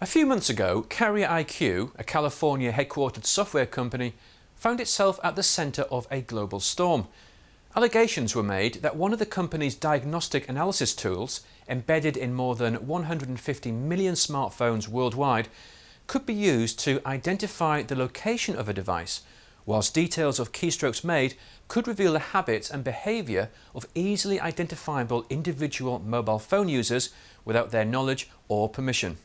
A few months ago, Carrier IQ, a California headquartered software company, found itself at the centre of a global storm. Allegations were made that one of the company's diagnostic analysis tools, embedded in more than 150 million smartphones worldwide, could be used to identify the location of a device, whilst details of keystrokes made could reveal the habits and behaviour of easily identifiable individual mobile phone users without their knowledge or permission.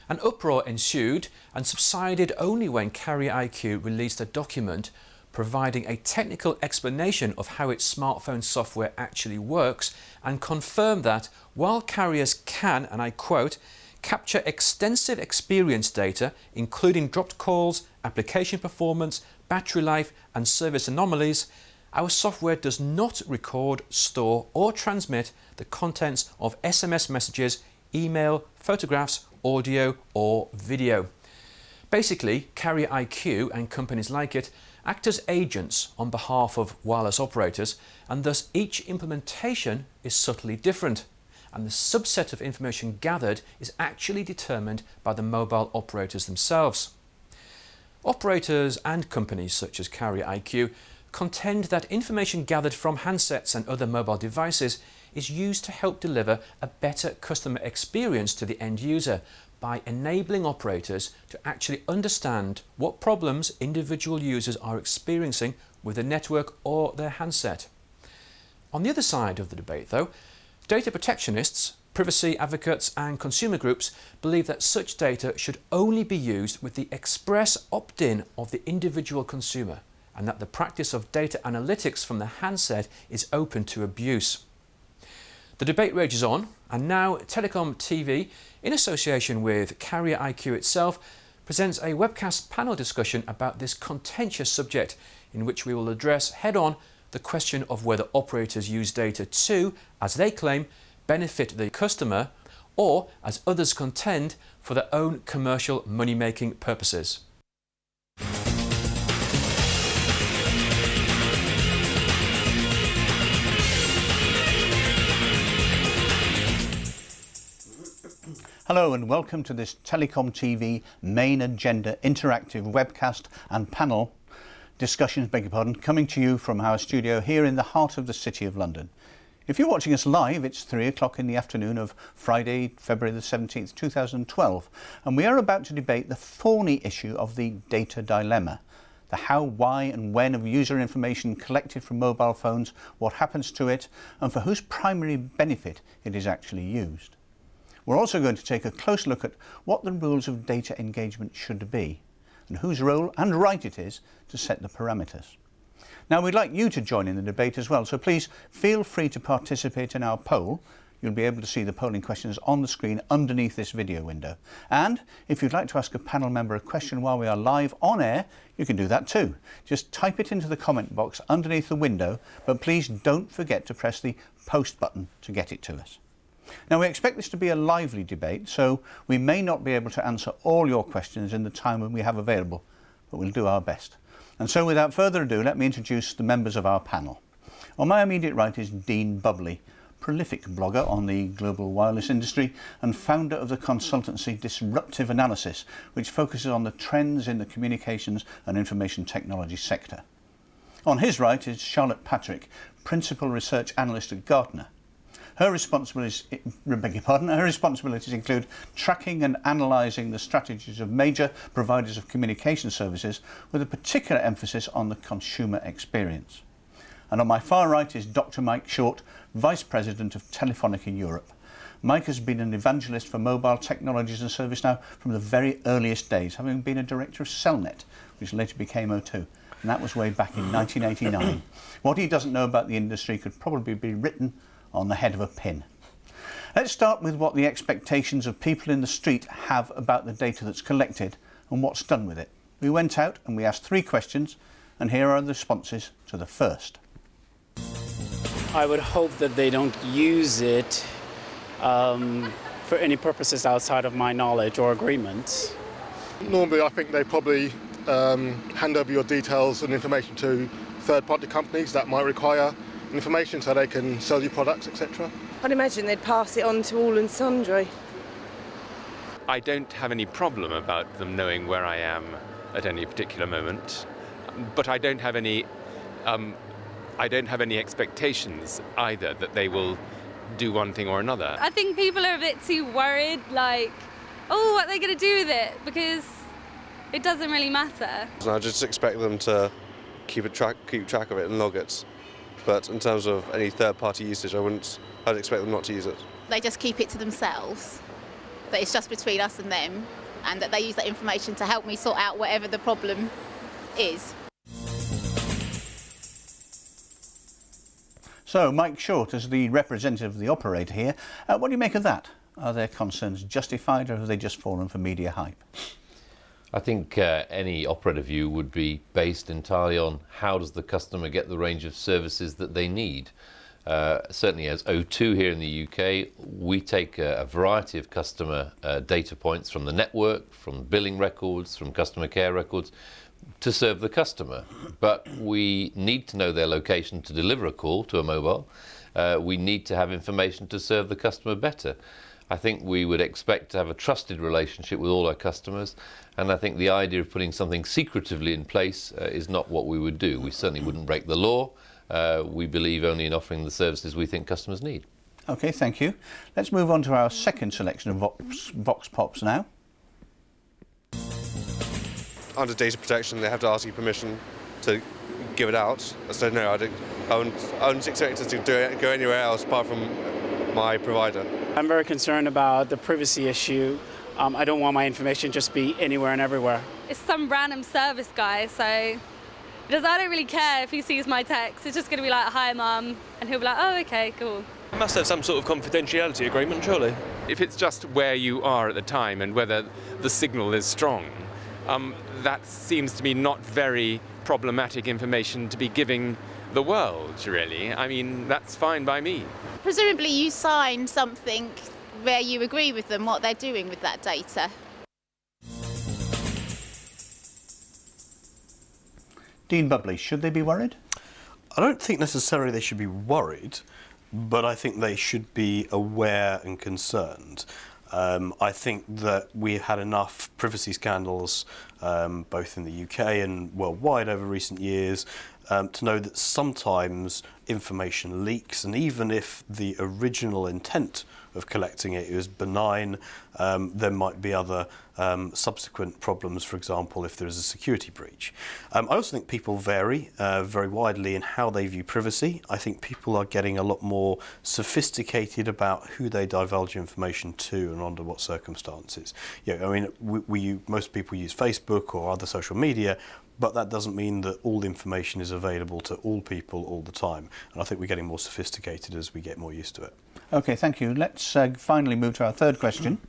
An uproar ensued and subsided only when Carrier IQ released a document providing a technical explanation of how its smartphone software actually works and confirmed that while carriers can, and I quote, capture extensive experience data including dropped calls, application performance, battery life and service anomalies, our software does not record, store or transmit the contents of SMS messages, email, photographs, audio or video. Basically, Carrier IQ and companies like it act as agents on behalf of wireless operators, and thus each implementation is subtly different, and the subset of information gathered is actually determined by the mobile operators themselves. Operators and companies such as Carrier IQ contend that information gathered from handsets and other mobile devices is used to help deliver a better customer experience to the end user by enabling operators to actually understand what problems individual users are experiencing with the network or their handset. On the other side of the debate though, data protectionists, privacy advocates and consumer groups believe that such data should only be used with the express opt-in of the individual consumer, and that the practice of data analytics from the handset is open to abuse. The debate rages on, and now TelecomTV, in association with Carrier IQ itself, presents a webcast panel discussion about this contentious subject, in which we will address head-on the question of whether operators use data to, as they claim, benefit the customer, or, as others contend, for their own commercial money-making purposes. Hello and welcome to this TelecomTV Main Agenda Interactive webcast and panel discussions, coming to you from our studio here in the heart of the City of London. If you're watching us live, it's 3 o'clock in the afternoon of Friday, February the 17th, 2012, and we are about to debate the thorny issue of the data dilemma. The how, why and when of user information collected from mobile phones, what happens to it, and for whose primary benefit it is actually used. We're also going to take a close look at what the rules of data engagement should be, and whose role and right it is to set the parameters. Now, we'd like you to join in the debate as well, so please feel free to participate in our poll. You'll be able to see the polling questions on the screen underneath this video window. And if you'd like to ask a panel member a question while we are live on air, you can do that too. Just type it into the comment box underneath the window, but please don't forget to press the post button to get it to us. Now, we expect this to be a lively debate, so we may not be able to answer all your questions in the time we have available, but we'll do our best. And so without further ado, let me introduce the members of our panel. On my immediate right is Dean Bubley, prolific blogger on the global wireless industry and founder of the consultancy Disruptive Analysis, which focuses on the trends in the communications and information technology sector. On his right is Charlotte Patrick, principal research analyst at Gartner. Her responsibilities include tracking and analysing the strategies of major providers of communication services, with a particular emphasis on the consumer experience. And on my far right is Dr. Mike Short, Vice President of Telefonica Europe. Mike has been an evangelist for mobile technologies and service now from the very earliest days, having been a director of Cellnet, which later became O2, and that was way back in 1989. What he doesn't know about the industry could probably be written on the head of a pin. Let's start with what the expectations of people in the street have about the data that's collected and what's done with it. We went out and we asked 3 questions, and here are the responses to the first. I would hope that they don't use it for any purposes outside of my knowledge or agreement. Normally I think they probably hand over your details and information to third-party companies that might require information so they can sell you products, etc. I'd imagine they'd pass it on to all and sundry. I don't have any problem about them knowing where I am at any particular moment, but I don't have any expectations either that they will do one thing or another. I think people are a bit too worried, like, oh, what are they going to do with it? Because it doesn't really matter. I just expect them to keep track of it and log it. But in terms of any third-party usage, I'd expect them not to use it. They just keep it to themselves, that it's just between us and them, and that they use that information to help me sort out whatever the problem is. So, Mike Short, as the representative of the operator here, what do you make of that? Are their concerns justified, or have they just fallen for media hype? I think any operator view would be based entirely on how does the customer get the range of services that they need. Certainly as O2 here in the UK, we take a variety of customer data points from the network, from billing records, from customer care records, to serve the customer. But we need to know their location to deliver a call to a mobile. We need to have information to serve the customer better. I think we would expect to have a trusted relationship with all our customers, and I think the idea of putting something secretively in place is not what we would do. We certainly wouldn't break the law. We believe only in offering the services we think customers need. OK, thank you. Let's move on to our second selection of Vox Pops now. Under data protection, they have to ask you permission to give it out. So no, I wouldn't expect us to go anywhere else apart from my provider. I'm very concerned about the privacy issue. I don't want my information just be anywhere and everywhere. It's some random service guy, so because I don't really care if he sees my text. It's just going to be like, hi, Mum, and he'll be like, oh, OK, cool. You must have some sort of confidentiality agreement, surely. If it's just where you are at the time and whether the signal is strong, that seems to me not very problematic information to be giving the world, really. I mean, that's fine by me. Presumably you sign something where you agree with them what they're doing with that data. Dean Bubley, should they be worried? I don't think necessarily they should be worried, but I think they should be aware and concerned. I think that we've had enough privacy scandals, both in the UK and worldwide over recent years, to know that sometimes information leaks, and even if the original intent of collecting it is benign, there might be other subsequent problems, for example, if there is a security breach. I also think people vary very widely in how they view privacy. I think people are getting a lot more sophisticated about who they divulge information to and under what circumstances. I mean, most people use Facebook or other social media, but that doesn't mean that all information is available to all people all the time. And I think we're getting more sophisticated as we get more used to it. OK, thank you. Let's finally move to our third question.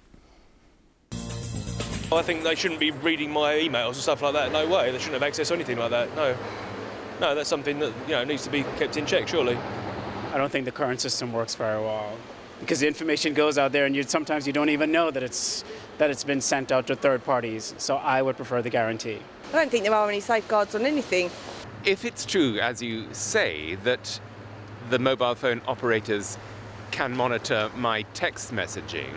I think they shouldn't be reading my emails and stuff like that. No way. They shouldn't have access to anything like that. No, that's something that needs to be kept in check, surely. I don't think the current system works very well because the information goes out there and sometimes you don't even know that it's been sent out to third parties. So I would prefer the guarantee. I don't think there are any safeguards on anything. If it's true, as you say, that the mobile phone operators can monitor my text messaging,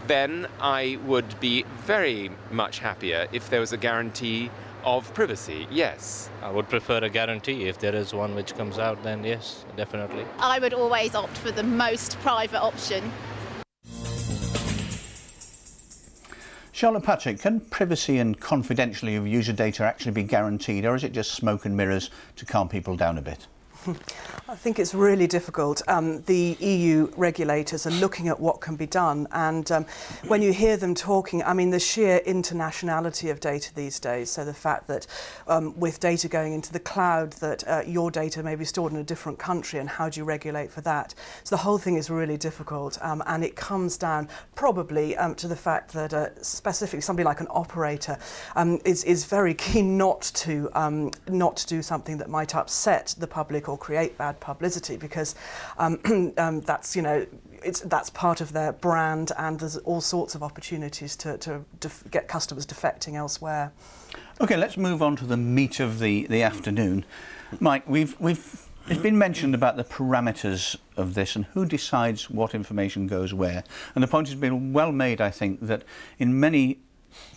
then I would be very much happier if there was a guarantee of privacy, yes. I would prefer a guarantee. If there is one which comes out, then yes, definitely. I would always opt for the most private option. Charlotte Patrick, can privacy and confidentiality of user data actually be guaranteed, or is it just smoke and mirrors to calm people down a bit? I think it's really difficult. The EU regulators are looking at what can be done, and when you hear them talking, I mean, the sheer internationality of data these days, so the fact that with data going into the cloud, that your data may be stored in a different country, and how do you regulate for that? So the whole thing is really difficult, and it comes down probably to the fact that specifically somebody like an operator is very keen not to do something that might upset the public or create bad publicity, because that's that's part of their brand, and there's all sorts of opportunities to get customers defecting elsewhere. OK, let's move on to the meat of the afternoon. Mike, we've It's been mentioned about the parameters of this and who decides what information goes where. And the point has been well made, I think, that in many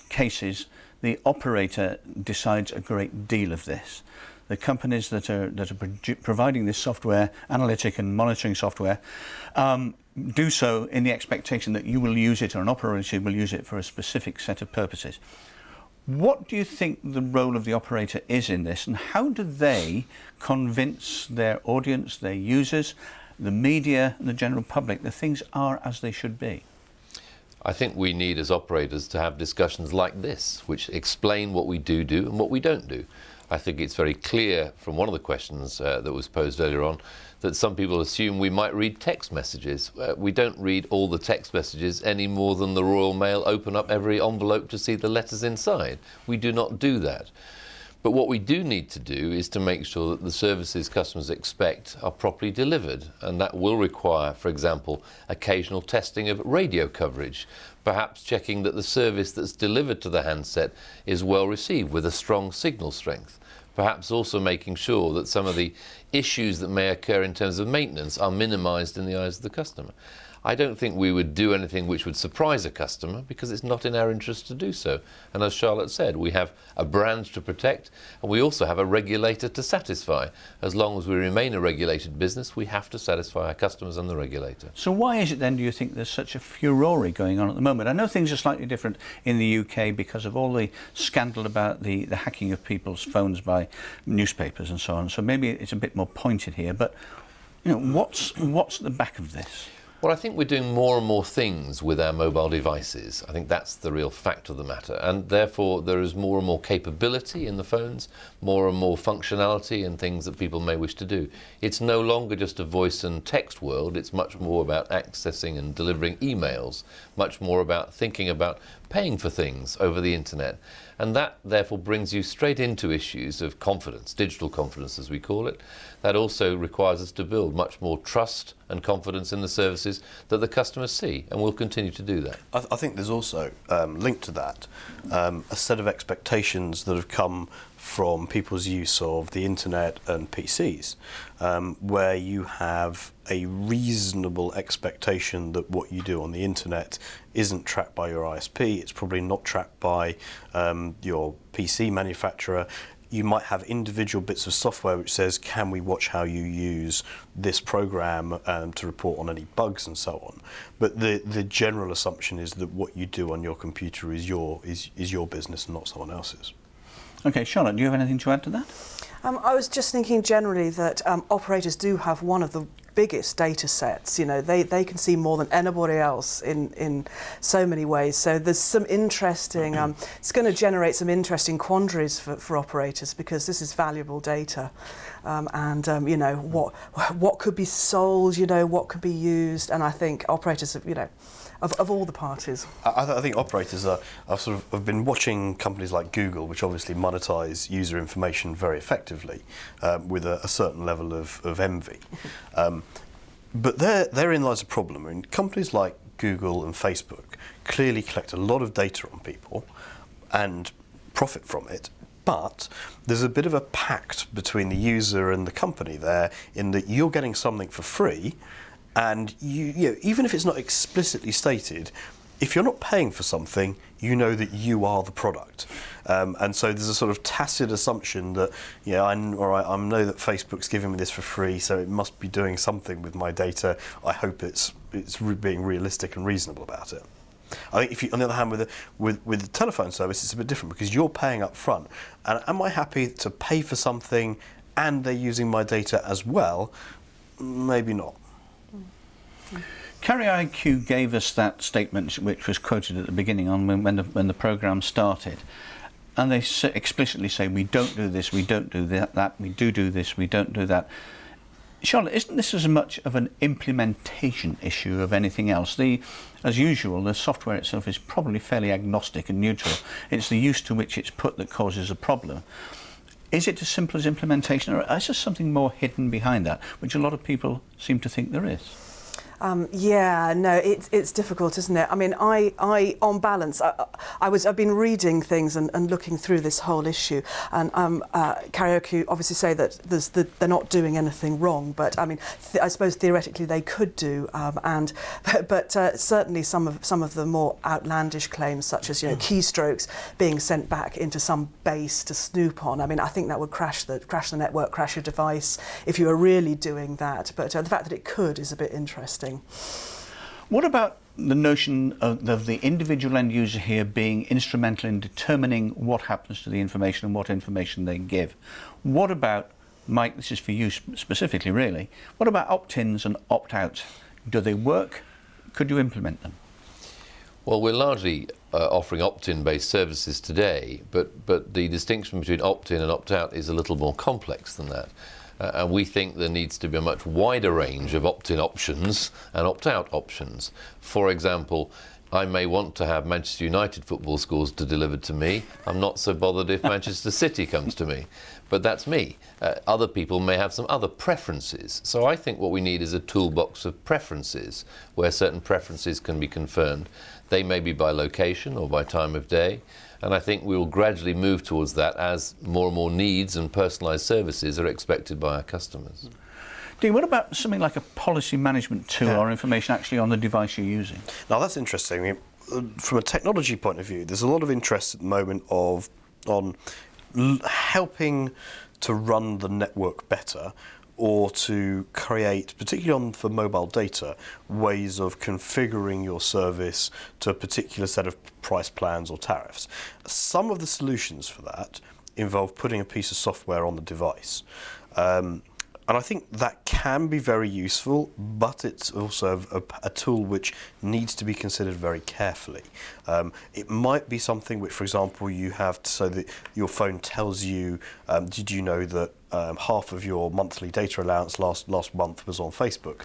cases the operator decides a great deal of this. The companies that are providing this software, analytic and monitoring software, do so in the expectation that you will use it, or an operator will use it for a specific set of purposes. What do you think the role of the operator is in this, and how do they convince their audience, their users, the media and the general public that things are as they should be? I think we need, as operators, to have discussions like this, which explain what we do and what we don't do. I think it's very clear from one of the questions that was posed earlier on that some people assume we might read text messages. We don't read all the text messages any more than the Royal Mail open up every envelope to see the letters inside. We do not do that. But what we do need to do is to make sure that the services customers expect are properly delivered, and that will require, for example, occasional testing of radio coverage, perhaps checking that the service that's delivered to the handset is well received with a strong signal strength, perhaps also making sure that some of the issues that may occur in terms of maintenance are minimised in the eyes of the customer. I don't think we would do anything which would surprise a customer, because it's not in our interest to do so. And as Charlotte said, we have a brand to protect, and we also have a regulator to satisfy. As long as we remain a regulated business, we have to satisfy our customers and the regulator. So why is it then, do you think, there's such a furore going on at the moment? I know things are slightly different in the UK because of all the scandal about the hacking of people's phones by newspapers and so on. So maybe it's a bit more pointed here, but what's at the back of this? Well, I think we're doing more and more things with our mobile devices. I think that's the real fact of the matter. And therefore, there is more and more capability in the phones, more and more functionality and things that people may wish to do. It's no longer just a voice and text world. It's much more about accessing and delivering emails, much more about thinking about paying for things over the internet. And that, therefore, brings you straight into issues of confidence, digital confidence, as we call it. That also requires us to build much more trust and confidence in the services that the customers see, and we'll continue to do that. I think there's also, linked to that, a set of expectations that have come from people's use of the internet and PCs, where you have a reasonable expectation that what you do on the internet isn't tracked by your ISP, it's probably not tracked by your PC manufacturer. You might have individual bits of software which says, can we watch how you use this program to report on any bugs and so on. But the general assumption is that what you do on your computer is your business and not someone else's. Okay, Charlotte, do you have anything to add to that? I was just thinking generally that operators do have one of the biggest data sets. They can see more than anybody else in so many ways. So there's some interesting, it's going to generate some interesting quandaries for operators, because this is valuable data. What could be sold, what could be used, and I think operators have, of all the parties. I think operators have been watching companies like Google, which obviously monetize user information very effectively, with a certain level of envy. But therein lies a problem. I mean, companies like Google and Facebook clearly collect a lot of data on people and profit from it. But there's a bit of a pact between the user and the company there, in that you're getting something for free. And even if it's not explicitly stated, if you're not paying for something, you know that you are the product. And so there's a sort of tacit assumption that, I know that Facebook's giving me this for free, so it must be doing something with my data. I hope it's being realistic and reasonable about it. I think if you, on the other hand, with the telephone service, it's a bit different, because you're paying up front. And am I happy to pay for something and they're using my data as well? Maybe not. Carrier IQ gave us that statement which was quoted at the beginning on when the programme started, and they explicitly say, we don't do this, we don't do that, we do this, we don't do that. Charlotte, isn't this as much of an implementation issue of anything else? As usual, the software itself is probably fairly agnostic and neutral. It's the use to which it's put that causes a problem. Is it as simple as implementation, or is there something more hidden behind that, which a lot of people seem to think there is? Yeah, no, it's difficult, isn't it? I mean, I on balance, I've been reading things and looking through this whole issue, and Karaoke obviously say that they're not doing anything wrong, but I mean, I suppose theoretically they could do, but certainly some of the more outlandish claims, such as keystrokes being sent back into some base to snoop on. I mean, I think that would crash the network, crash your device if you were really doing that. But the fact that it could is a bit interesting. What about the notion of the individual end user here being instrumental in determining what happens to the information and what information they give? What about, Mike, this is for you specifically really, what about opt-ins and opt-outs? Do they work? Could you implement them? Well, we're largely offering opt-in based services today, but the distinction between opt-in and opt-out is a little more complex than that. And we think there needs to be a much wider range of opt-in options and opt-out options. For example, I may want to have Manchester United football scores delivered to me. I'm not so bothered if Manchester City comes to me, but that's me. Other people may have some other preferences. So I think what we need is a toolbox of preferences where certain preferences can be confirmed. They may be by location or by time of day. And I think we will gradually move towards that as more and more needs and personalised services are expected by our customers. Dean, what about something like a policy management tool or information actually on the device you're using? Now that's interesting. I mean, from a technology point of view, there's a lot of interest at the moment on helping to run the network better, or to create, particularly for mobile data, ways of configuring your service to a particular set of price plans or tariffs. Some of the solutions for that involve putting a piece of software on the device. And I think that can be very useful, but it's also a tool which needs to be considered very carefully. It might be something which, for example, you have so that your phone tells you, did you know that half of your monthly data allowance last month was on Facebook?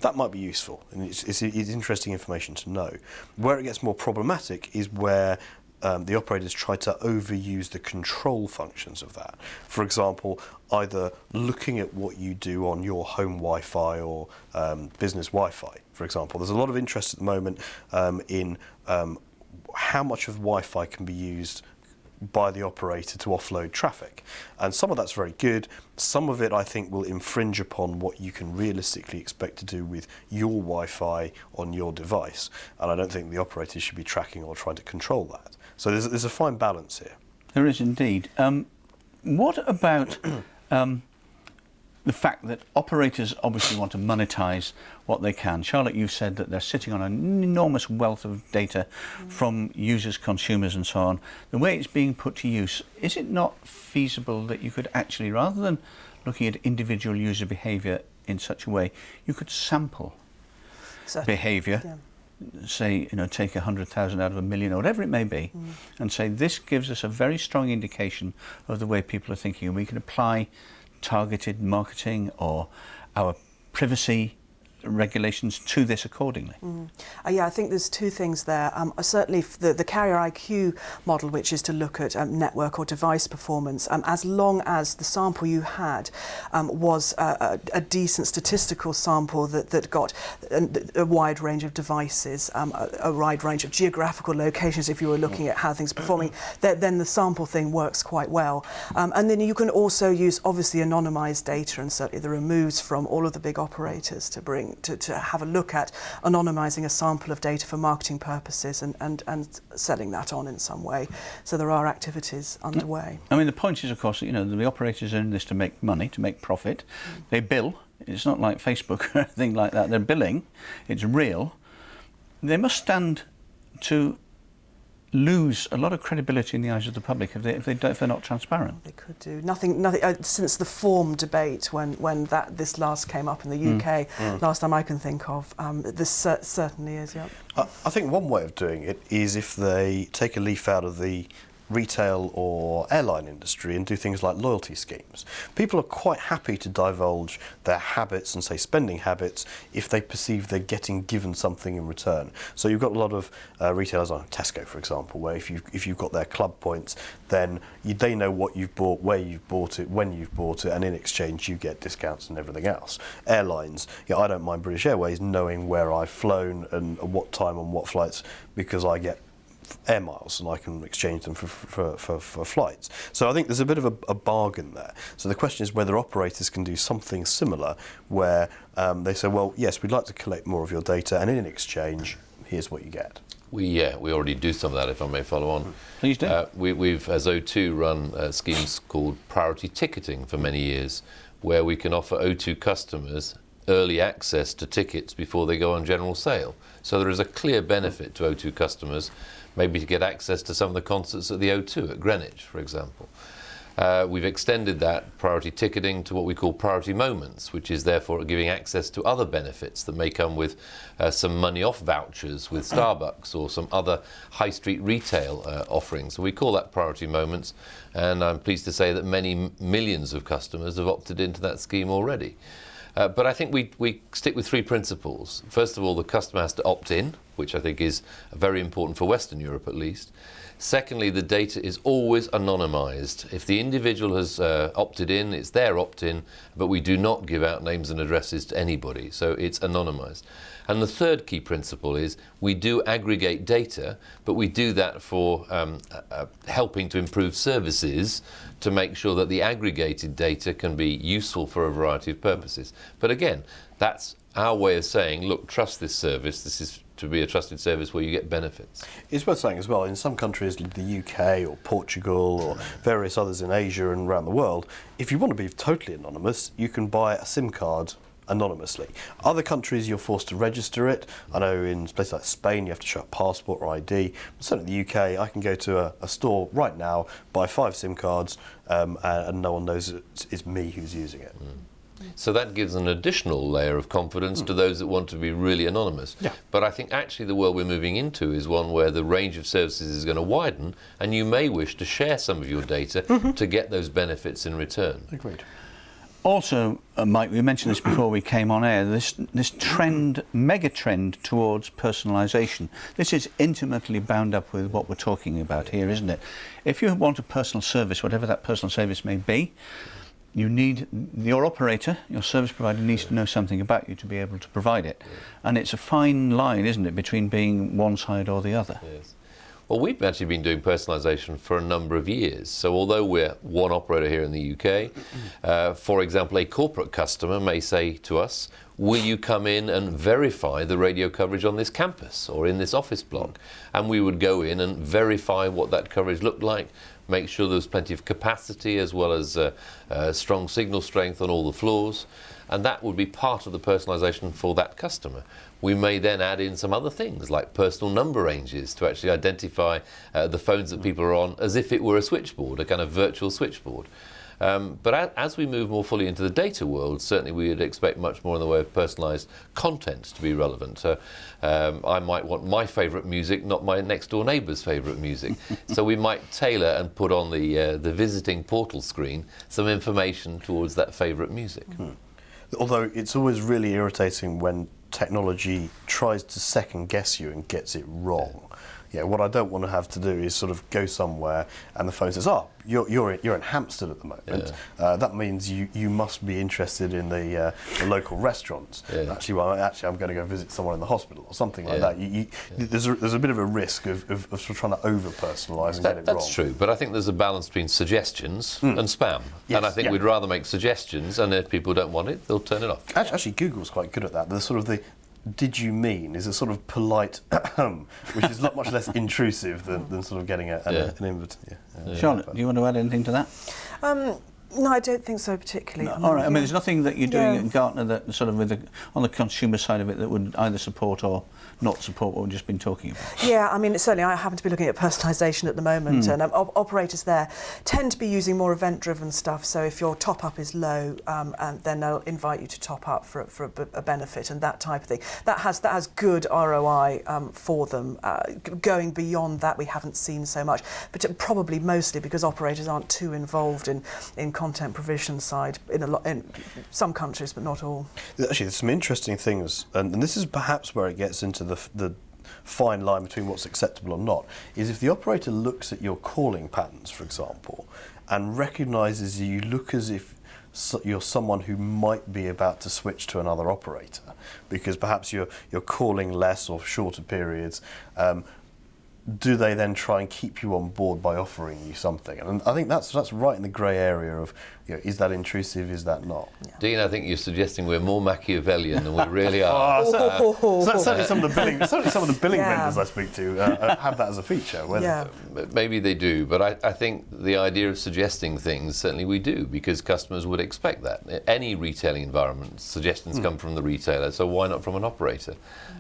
That might be useful, and it's interesting information to know. Where it gets more problematic is where the operators try to overuse the control functions of that. For example, either looking at what you do on your home Wi-Fi or business Wi-Fi, for example. There's a lot of interest at the moment in how much of Wi-Fi can be used by the operator to offload traffic. And some of that's very good. Some of it, I think, will infringe upon what you can realistically expect to do with your Wi-Fi on your device. And I don't think the operators should be tracking or trying to control that. So there's a fine balance here. There is indeed. What about the fact that operators obviously want to monetize what they can? Charlotte, you've said that they're sitting on an enormous wealth of data from users, consumers and so on. The way it's being put to use, is it not feasible that you could actually, rather than looking at individual user behaviour in such a way, you could sample behaviour? Yeah. Say, take 100,000 out of 1 million or whatever it may be, and say this gives us a very strong indication of the way people are thinking, and we can apply targeted marketing or our privacy regulations to this accordingly. Yeah, I think there's two things there. Certainly the Carrier IQ model, which is to look at network or device performance, as long as the sample you had was a decent statistical sample that got a wide range of devices, a wide range of geographical locations, if you were looking at how things are performing, then the sample thing works quite well. And then you can also use obviously anonymised data, and certainly the removes from all of the big operators to bring to have a look at anonymising a sample of data for marketing purposes and selling that on in some way. So there are activities underway. I mean, the point is, of course, the operators are in this to make money, to make profit. They bill. It's not like Facebook or anything like that. They're billing. It's real. They must stand to lose a lot of credibility in the eyes of the public if they're not transparent. They could do nothing since the form debate when this last came up in the UK. Last time I can think of, this certainly is. Yeah. I think one way of doing it is if they take a leaf out of the retail or airline industry and do things like loyalty schemes. People are quite happy to divulge their habits and say spending habits if they perceive they're getting given something in return. So you've got a lot of retailers like Tesco, for example, where if you've got their club points, then they know what you've bought, where you've bought it, when you've bought it, and in exchange you get discounts and everything else. Airlines, I don't mind British Airways knowing where I've flown and at what time on what flights, because I get air miles and I can exchange them for flights. So I think there's a bit of a bargain there. So the question is whether operators can do something similar where they say, well, yes, we'd like to collect more of your data, and in exchange, here's what you get. We already do some of that, if I may follow on. Please do. We've, as O2, run schemes called priority ticketing for many years, where we can offer O2 customers early access to tickets before they go on general sale. So there is a clear benefit to O2 customers, maybe to get access to some of the concerts at the O2 at Greenwich, for example. We've extended that priority ticketing to what we call priority moments, which is therefore giving access to other benefits that may come with some money off vouchers with Starbucks or some other high street retail offerings. So we call that priority moments, and I'm pleased to say that many millions of customers have opted into that scheme already. But I think we stick with three principles. First of all, the customer has to opt in, which I think is very important for Western Europe at least. Secondly, the data is always anonymised. If the individual has opted in, it's their opt-in, but we do not give out names and addresses to anybody, so it's anonymised. And the third key principle is we do aggregate data, but we do that for helping to improve services to make sure that the aggregated data can be useful for a variety of purposes. But again, that's our way of saying, look, trust this service. This is to be a trusted service where you get benefits. It's worth saying as well, in some countries, the UK or Portugal or various others in Asia and around the world, if you want to be totally anonymous, you can buy a SIM card anonymously. Other countries, you're forced to register it. I know in places like Spain, you have to show a passport or ID. But certainly in the UK, I can go to a store right now, buy 5 SIM cards, and no one knows it's me who's using it. So that gives an additional layer of confidence to those that want to be really anonymous. Yeah. But I think actually the world we're moving into is one where the range of services is going to widen, and you may wish to share some of your data to get those benefits in return. Agreed. Also, Mike, we mentioned this before we came on air, this trend, mega trend towards personalisation. This is intimately bound up with what we're talking about here, isn't it? If you want a personal service, whatever that personal service may be, you need, your operator, your service provider needs to know something about you to be able to provide it. And it's a fine line, isn't it, between being one side or the other. Yes. Well, we've actually been doing personalisation for a number of years. So although we're one operator here in the UK, for example, a corporate customer may say to us, will you come in and verify the radio coverage on this campus or in this office block? And we would go in and verify what that coverage looked like, make sure there was plenty of capacity as well as strong signal strength on all the floors. And that would be part of the personalisation for that customer. We may then add in some other things like personal number ranges to actually identify the phones that people are on as if it were a switchboard, a kind of virtual switchboard. But as we move more fully into the data world, certainly we would expect much more in the way of personalised content to be relevant. I might want my favourite music, not my next door neighbour's favourite music. So we might tailor and put on the visiting portal screen some information towards that favourite music. Although it's always really irritating when technology tries to second guess you and gets it wrong. Yeah, what I don't want to have to do is sort of go somewhere and the phone says, "Oh, you're in Hampstead at the moment." That means you must be interested in the local restaurants. Actually, I'm going to go visit someone in the hospital or something like that. There's a bit of a risk of sort of trying to over personalise and get it wrong. That's true, but I think there's a balance between suggestions and spam. Yes, and I think we'd rather make suggestions, and if people don't want it, they'll turn it off. Actually, Google's quite good at that. There's sort of the "did you mean" is a sort of polite which is not much less intrusive than sort of getting an invitation. Charlotte, do you want to add anything to that? No, I don't think so particularly. No, all right. I mean, there's nothing that you're doing at Gartner that sort of on the consumer side of it that would either support or not support what we've just been talking about. Yeah, I mean, certainly I happen to be looking at personalisation at the moment, and operators there tend to be using more event-driven stuff. So if your top-up is low, and then they'll invite you to top up for a benefit and that type of thing. That has good ROI for them. Going beyond that, we haven't seen so much, but probably mostly because operators aren't too involved in content provision side in some countries, but not all. Actually, there's some interesting things, and this is perhaps where it gets into the fine line between what's acceptable or not, is if the operator looks at your calling patterns, for example, and recognises you look as if you're someone who might be about to switch to another operator, because perhaps you're calling less or shorter periods, do they then try and keep you on board by offering you something? And I think that's right in the grey area of, is that intrusive, is that not? Yeah. Dean, I think you're suggesting we're more Machiavellian than we really are. Certainly some of the billing vendors I speak to have that as a feature. Maybe they do, but I think the idea of suggesting things, certainly we do, because customers would expect that. Any retailing environment, suggestions come from the retailer, so why not from an operator?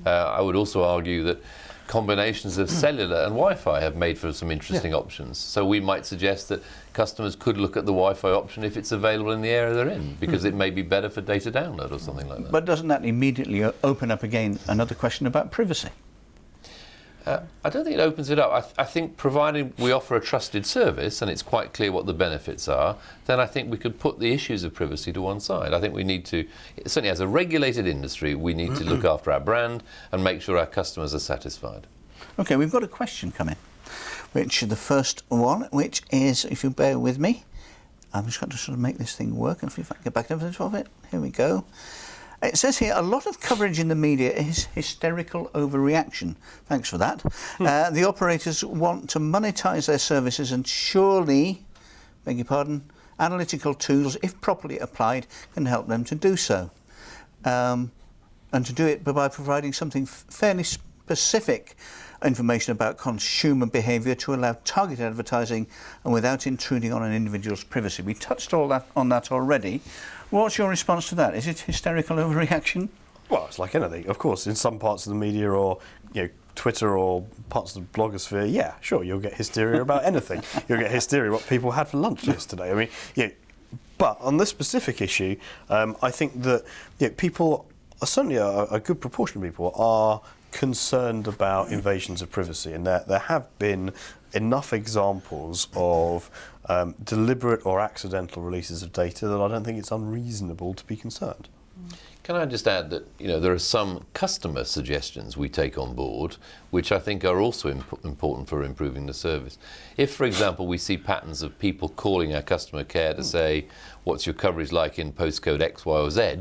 I would also argue that combinations of cellular and Wi-Fi have made for some interesting options. So we might suggest that customers could look at the Wi-Fi option if it's available in the area they're in, because it may be better for data download or something like that. But doesn't that immediately open up again another question about privacy? I don't think it opens it up. I think providing we offer a trusted service and it's quite clear what the benefits are, then I think we could put the issues of privacy to one side. I think we need to, certainly as a regulated industry, we need to look after our brand and make sure our customers are satisfied. OK, we've got a question coming, which the first one, which is, if you bear with me, I'm just going to sort of make this thing work and see if I can get back to the top of it. Here we go. It says here, a lot of coverage in the media is hysterical overreaction. Thanks for that. The operators want to monetize their services and surely, beg your pardon, analytical tools, if properly applied, can help them to do so. And to do it by providing something fairly specific information about consumer behaviour to allow targeted advertising and without intruding on an individual's privacy. We touched on that already. What's your response to that? Is it hysterical overreaction? Well, it's like anything. Of course, in some parts of the media or Twitter or parts of the blogosphere, yeah, sure, you'll get hysteria about anything. You'll get hysteria what people had for lunch yesterday. I mean, but on this specific issue, I think that people, certainly a good proportion of people, are concerned about invasions of privacy, and there have been enough examples of deliberate or accidental releases of data that I don't think it's unreasonable to be concerned. Can I just add that there are some customer suggestions we take on board which I think are also important for improving the service. If, for example, we see patterns of people calling our customer care to say, what's your coverage like in postcode X, Y or Z,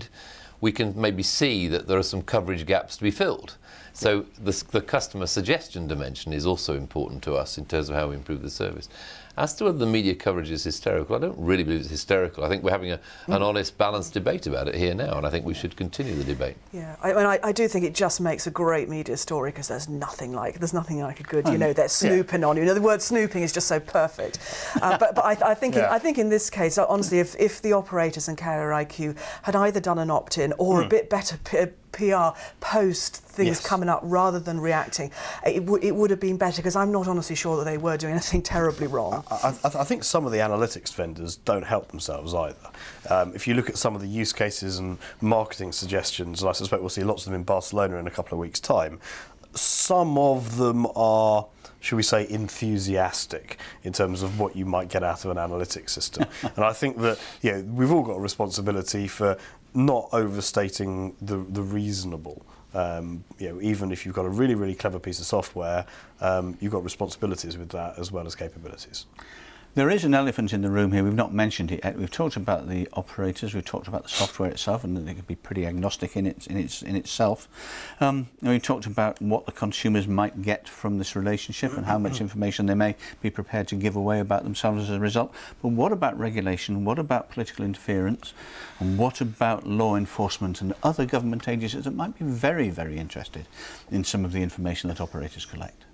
we can maybe see that there are some coverage gaps to be filled. So the customer suggestion dimension is also important to us in terms of how we improve the service. As to whether the media coverage is hysterical, I don't really believe it's hysterical. I think we're having an honest, balanced debate about it here now, and I think we should continue the debate. Yeah, I do think it just makes a great media story because there's nothing like a good, they're snooping on you. The word snooping is just so perfect. But I think in this case, honestly, if the operators and Carrier IQ had either done an opt-in or a bit better PR post things coming up rather than reacting, it would have been better, because I'm not honestly sure that they were doing anything terribly wrong. I think some of the analytics vendors don't help themselves either. If you look at some of the use cases and marketing suggestions, and I suspect we'll see lots of them in Barcelona in a couple of weeks' time, some of them are, should we say, enthusiastic in terms of what you might get out of an analytics system. And I think that we've all got a responsibility for not overstating the reasonable. Even if you've got a really, really clever piece of software, you've got responsibilities with that as well as capabilities. There is an elephant in the room here. We've not mentioned it yet. We've talked about the operators. We've talked about the software itself, and that they could be pretty agnostic in itself. And we've talked about what the consumers might get from this relationship and how much information they may be prepared to give away about themselves as a result. But what about regulation? What about political interference? And what about law enforcement and other government agencies that might be very, very interested in some of the information that operators collect?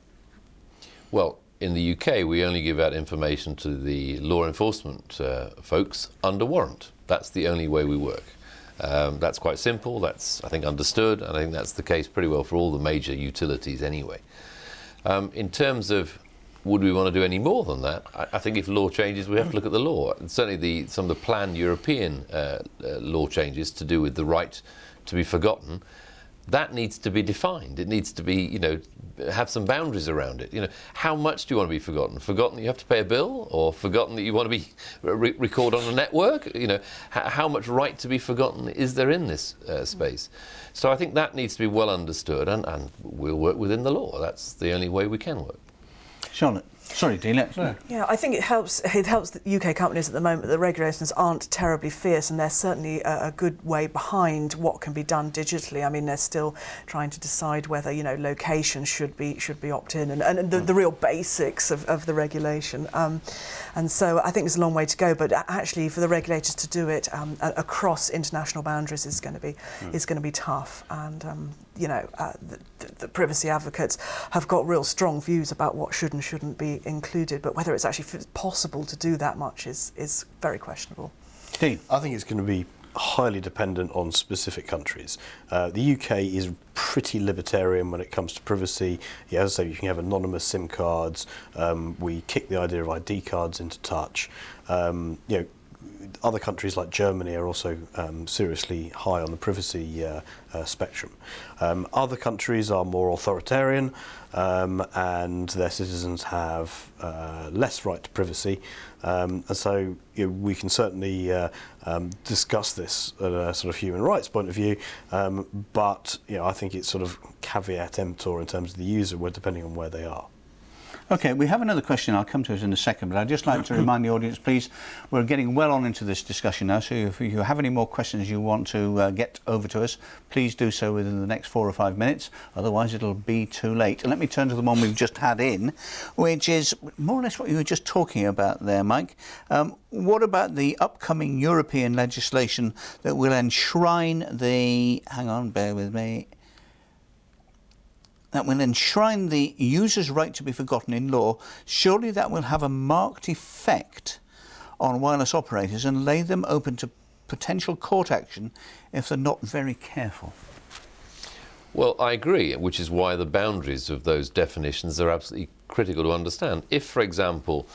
Well, in the UK, we only give out information to the law enforcement folks under warrant. That's the only way we work. That's quite simple, that's, I think, understood, and I think that's the case pretty well for all the major utilities anyway. In terms of would we want to do any more than that, I think if law changes, we have to look at the law. And certainly some of the planned European law changes to do with the right to be forgotten, that needs to be defined. It needs to be, you know, have some boundaries around it. You know, how much do you want to be forgotten? Forgotten that you have to pay a bill, or forgotten that you want to be record on a network? You know, how much right to be forgotten is there in this space? So I think that needs to be well understood, and we'll work within the law. That's the only way we can work. Charlotte. Sorry, Dean. Yeah, I think it helps the UK companies at the moment. The regulations aren't terribly fierce, and they're certainly a good way behind what can be done digitally. I mean, they're still trying to decide whether, you know, location should be opt-in, and the real basics of the regulation. And so I think there's a long way to go. But actually, for the regulators to do it across international boundaries is going to be tough. And you know, the privacy advocates have got real strong views about what should and shouldn't be included, but whether it's actually possible to do that much is very questionable. Dean? I think it's going to be highly dependent on specific countries. The UK is pretty libertarian when it comes to privacy. Yeah, as I say, you can have anonymous SIM cards. We kick the idea of ID cards into touch. You know, other countries like Germany are also seriously high on the privacy spectrum. Other countries are more authoritarian, and their citizens have less right to privacy. And so, you know, we can certainly discuss this at a sort of human rights point of view, but, you know, I think it's sort of caveat emptor in terms of the user, depending on where they are. Okay, we have another question. I'll come to it in a second, but I'd just like to remind the audience, please, we're getting well on into this discussion now, so if you have any more questions you want to get over to us, please do so within the next 4 or 5 minutes, otherwise it'll be too late. And let me turn to the one we've just had in, which is more or less what you were just talking about there, Mike. What about the upcoming European legislation that will enshrine the... Hang on, bear with me. That will enshrine the user's right to be forgotten in law. Surely that will have a marked effect on wireless operators and lay them open to potential court action if they're not very careful. Well, I agree, which is why the boundaries of those definitions are absolutely critical to understand. If, for example,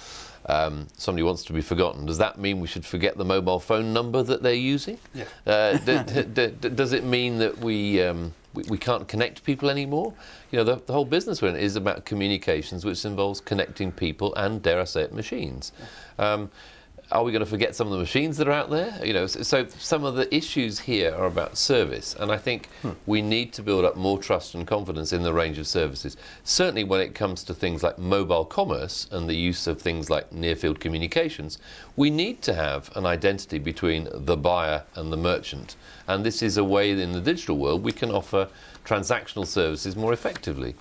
somebody wants to be forgotten, does that mean we should forget the mobile phone number that they're using? Yeah. Does it mean that we can't connect people anymore? You know, the whole business is about communications, which involves connecting people and, dare I say it, machines. Are we going to forget some of the machines that are out there? You know, so some of the issues here are about service, and I think we need to build up more trust and confidence in the range of services. Certainly when it comes to things like mobile commerce and the use of things like near-field communications, we need to have an identity between the buyer and the merchant. And this is a way in the digital world we can offer transactional services more effectively.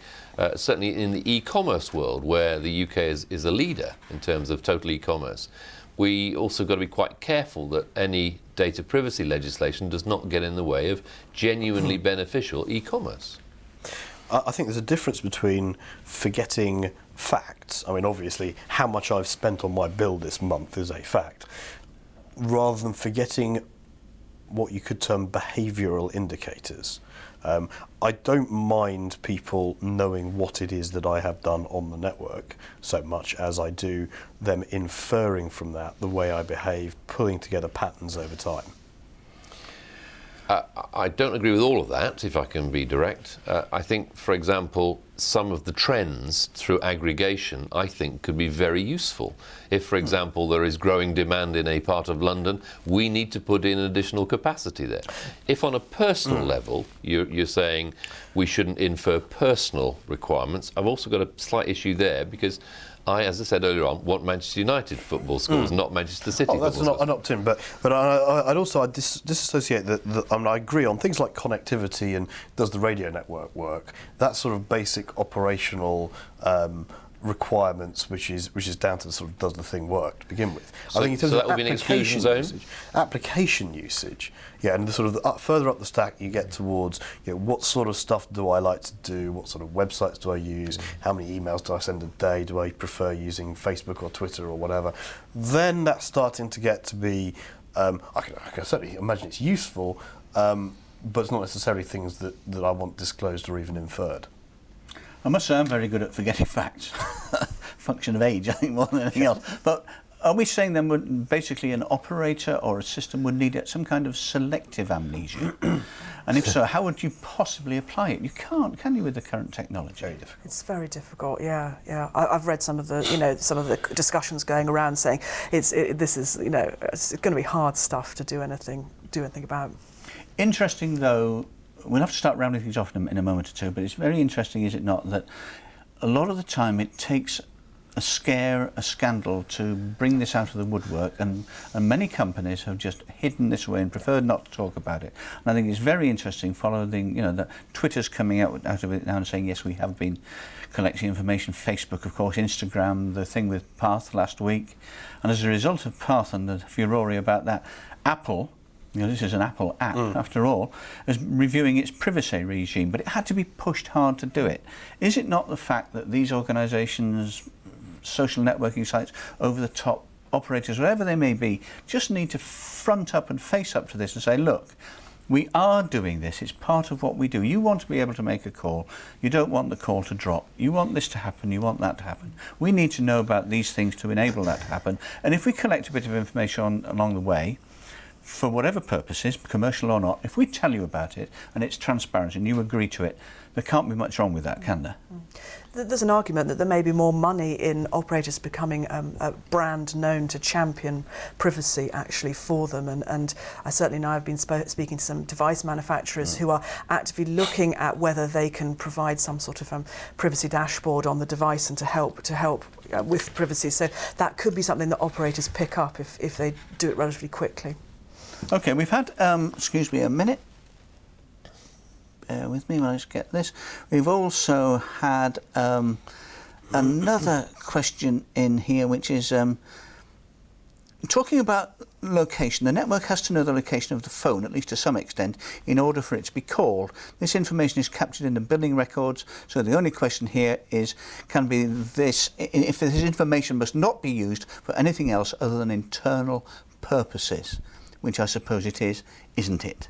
Certainly in the e-commerce world, where the UK is a leader in terms of total e-commerce, we also got to be quite careful that any data privacy legislation does not get in the way of genuinely beneficial e-commerce. I think there's a difference between forgetting facts. I mean, obviously, how much I've spent on my bill this month is a fact, rather than forgetting what you could term behavioural indicators. I don't mind people knowing what it is that I have done on the network so much as I do them inferring from that the way I behave, pulling together patterns over time. I don't agree with all of that, if I can be direct. I think, for example, some of the trends through aggregation, I think, could be very useful. If, for example, there is growing demand in a part of London, we need to put in additional capacity there. If on a personal level, you're saying we shouldn't infer personal requirements, I've also got a slight issue there, because I, as I said earlier on, want Manchester United football schools, not Manchester City football schools. That's an opt-in, but I'd disassociate that. I mean, I agree on things like connectivity and does the radio network work. That sort of basic operational requirements, which is down to the sort of does the thing work to begin with. So, I think in terms that of would be an exclusion zone? application usage, yeah, and the sort of further up the stack you get towards, what sort of stuff do I like to do, what sort of websites do I use, how many emails do I send a day, do I prefer using Facebook or Twitter or whatever, then that's starting to get to be, I can certainly imagine it's useful, but it's not necessarily things that I want disclosed or even inferred. I must say I'm very good at forgetting facts. Function of age, I think, more than anything else. But are we saying then basically an operator or a system would need some kind of selective amnesia? And if so, how would you possibly apply it? You can't, can you, with the current technology? Very difficult. It's very difficult. Yeah. I've read some of the discussions going around saying it's going to be hard stuff to do anything about. Interesting though. We'll have to start rounding things off in a moment or two, but it's very interesting, is it not, that a lot of the time it takes a scare, a scandal to bring this out of the woodwork, and many companies have just hidden this away and preferred not to talk about it. And I think it's very interesting following, that Twitter's coming out of it now and saying, yes, we have been collecting information. Facebook, of course, Instagram, the thing with Path last week. And as a result of Path and the furore about that, Apple, this is an Apple app, after all, is reviewing its privacy regime, but it had to be pushed hard to do it. Is it not the fact that these organisations, social networking sites, over-the-top operators, whatever they may be, just need to front up and face up to this and say, look, we are doing this, it's part of what we do. You want to be able to make a call, you don't want the call to drop, you want this to happen, you want that to happen. We need to know about these things to enable that to happen, and if we collect a bit of information along the way, for whatever purposes, commercial or not, if we tell you about it and it's transparent and you agree to it, there can't be much wrong with that, can there? There's an argument that there may be more money in operators becoming a brand known to champion privacy actually for them, and I certainly know I've been speaking to some device manufacturers who are actively looking at whether they can provide some sort of privacy dashboard on the device and to help with privacy. So that could be something that operators pick up if they do it relatively quickly. Okay, we've had, excuse me a minute, bear with me when I just get this. We've also had another question in here, which is talking about location. The network has to know the location of the phone, at least to some extent, in order for it to be called. This information is captured in the billing records, so the only question here is, if this information must not be used for anything else other than internal purposes, which I suppose it is, isn't it?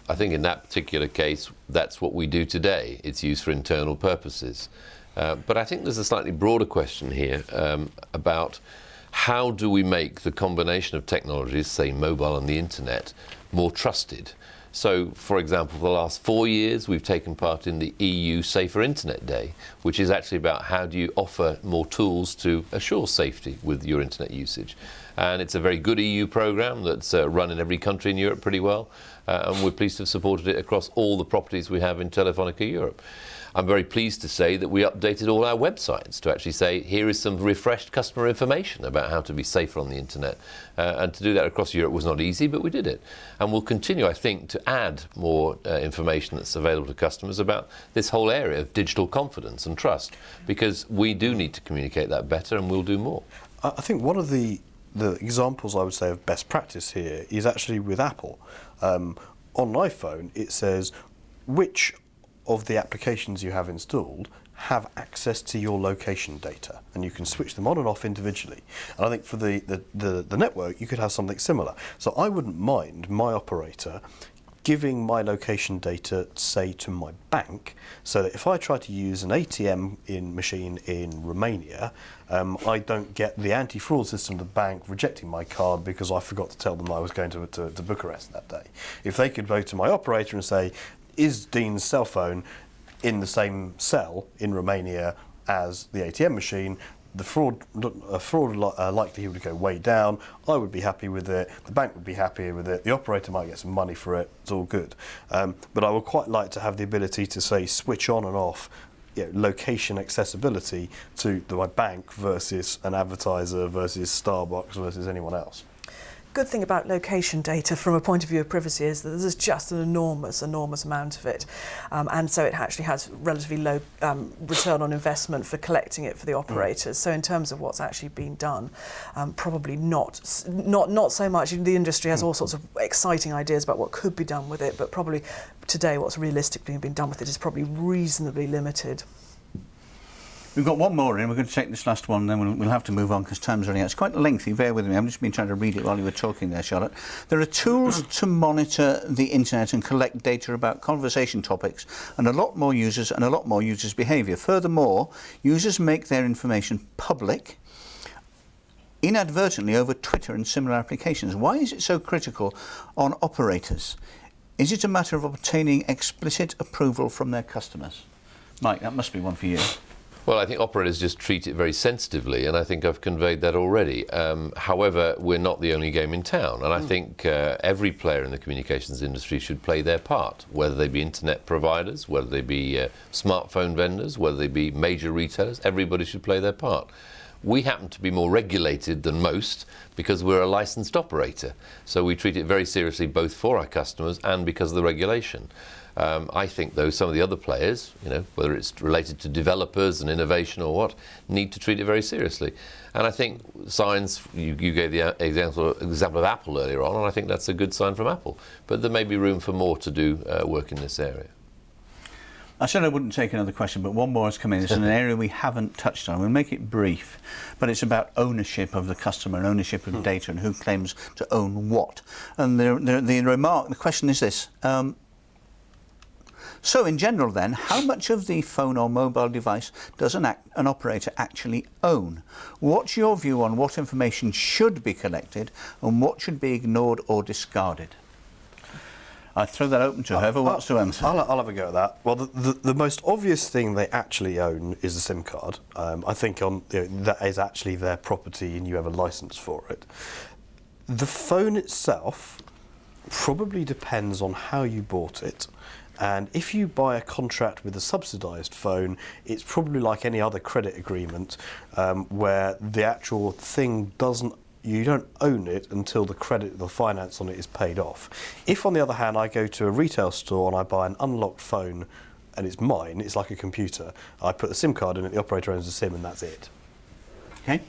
I think in that particular case, that's what we do today. It's used for internal purposes. But I think there's a slightly broader question here about how do we make the combination of technologies, say mobile and the internet, more trusted? So, for example, for the last 4 years, we've taken part in the EU Safer Internet Day, which is actually about how do you offer more tools to assure safety with your internet usage. And it's a very good EU programme that's run in every country in Europe pretty well, and we're pleased to have supported it across all the properties we have in Telefonica Europe. I'm very pleased to say that we updated all our websites to actually say, here is some refreshed customer information about how to be safer on the internet. And to do that across Europe was not easy, but we did it. And we'll continue, I think, to add more information that's available to customers about this whole area of digital confidence and trust, because we do need to communicate that better, and we'll do more. I think one of the examples I would say of best practice here is actually with Apple. On iPhone, it says which of the applications you have installed have access to your location data, and you can switch them on and off individually. And I think for the network, you could have something similar. So I wouldn't mind my operator giving my location data, say, to my bank, so that if I try to use an ATM machine in Romania, I don't get the anti-fraud system of the bank rejecting my card because I forgot to tell them I was going to Bucharest that day. If they could go to my operator and say, is Dean's cell phone in the same cell in Romania as the ATM machine, the fraud likelihood would go way down. I would be happy with it. The bank would be happy with it. The operator might get some money for it. It's all good. But I would quite like to have the ability to say switch on and off location accessibility to my bank versus an advertiser versus Starbucks versus anyone else. good thing about location data from a point of view of privacy is that there's just an enormous amount of it. And so it actually has relatively low return on investment for collecting it for the operators. So in terms of what's actually been done, probably not so much. The industry has all sorts of exciting ideas about what could be done with it, but probably today what's realistically been done with it is probably reasonably limited. We've got one more in. We're going to take this last one, then we'll have to move on because time's running out. It's quite lengthy, bear with me. I've just been trying to read it while you were talking there, Charlotte. There are tools to monitor the internet and collect data about conversation topics, and a lot more users behaviour. Furthermore, users make their information public inadvertently over Twitter and similar applications. Why is it so critical on operators? Is it a matter of obtaining explicit approval from their customers? Mike, that must be one for you. Well, I think operators just treat it very sensitively, and I think I've conveyed that already. However, we're not the only game in town, and I think every player in the communications industry should play their part, whether they be internet providers, whether they be smartphone vendors, whether they be major retailers. Everybody should play their part. We happen to be more regulated than most because we're a licensed operator, so we treat it very seriously both for our customers and because of the regulation. I think, though, some of the other players, whether it's related to developers and innovation or what, need to treat it very seriously. And I think signs, you gave the example of Apple earlier on, and I think that's a good sign from Apple. But there may be room for more to do work in this area. I said I wouldn't take another question, but one more has come in. It's an area we haven't touched on. We'll make it brief, but it's about ownership of the customer and ownership of data and who claims to own what. And the question is this. So in general then, how much of the phone or mobile device does an operator actually own? What's your view on what information should be collected and what should be ignored or discarded? I throw that open to whoever wants to answer. I'll have a go at that. Well, the most obvious thing they actually own is the SIM card. I think that is actually their property and you have a license for it. The phone itself probably depends on how you bought it. And if you buy a contract with a subsidised phone, it's probably like any other credit agreement where the actual thing you don't own it until the finance on it is paid off. If, on the other hand, I go to a retail store and I buy an unlocked phone and it's mine, it's like a computer, I put the SIM card in it, the operator owns the SIM and that's it. Okay.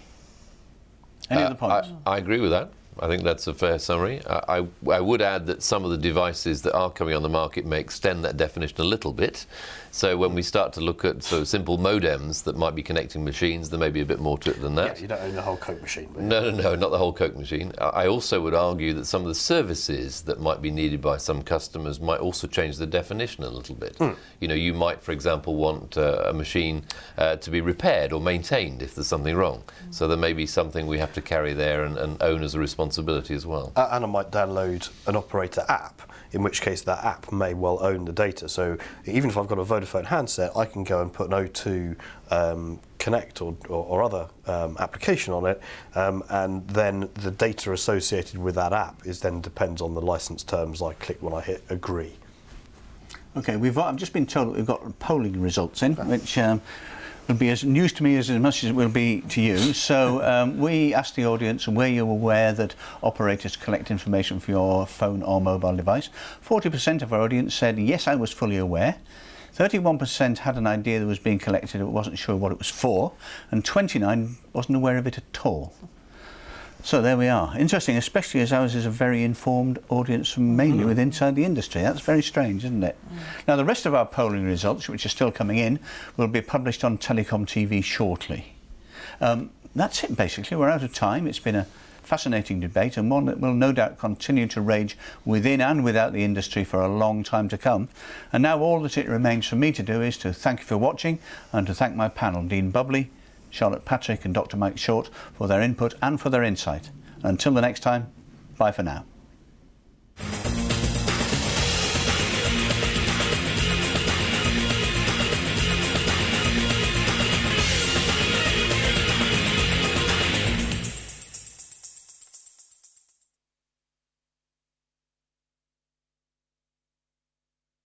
Any other points? I agree with that. I think that's a fair summary. I would add that some of the devices that are coming on the market may extend that definition a little bit. So when we start to look at sort of simple modems that might be connecting machines, there may be a bit more to it than that. Yeah, you don't own the whole Coke machine. But No, not the whole Coke machine. I also would argue that some of the services that might be needed by some customers might also change the definition a little bit. You might, for example, want a machine to be repaired or maintained if there's something wrong. So there may be something we have to carry there and own as a responsibility as well. And I might download an operator app, in which case that app may well own the data. So even if I've got a Vodafone handset, I can go and put an O2 Connect or other application on it, and then the data associated with that app depends on the license terms I click when I hit agree. Okay, I've just been told that we've got polling results in, which will be as news to me as much as it will be to you. So we asked the audience, were you aware that operators collect information for your phone or mobile device? 40% of our audience said, yes, I was fully aware. 31% had an idea that was being collected but wasn't sure what it was for, and 29% wasn't aware of it at all. So there we are. Interesting, especially as ours is a very informed audience from mainly with inside the industry. That's very strange, isn't it? Now, the rest of our polling results, which are still coming in, will be published on TelecomTV shortly. That's it, basically. We're out of time. It's been a fascinating debate and one that will no doubt continue to rage within and without the industry for a long time to come. And now all that it remains for me to do is to thank you for watching and to thank my panel, Dean Bubley, Charlotte Patrick and Dr. Mike Short, for their input and for their insight. Until the next time, bye for now.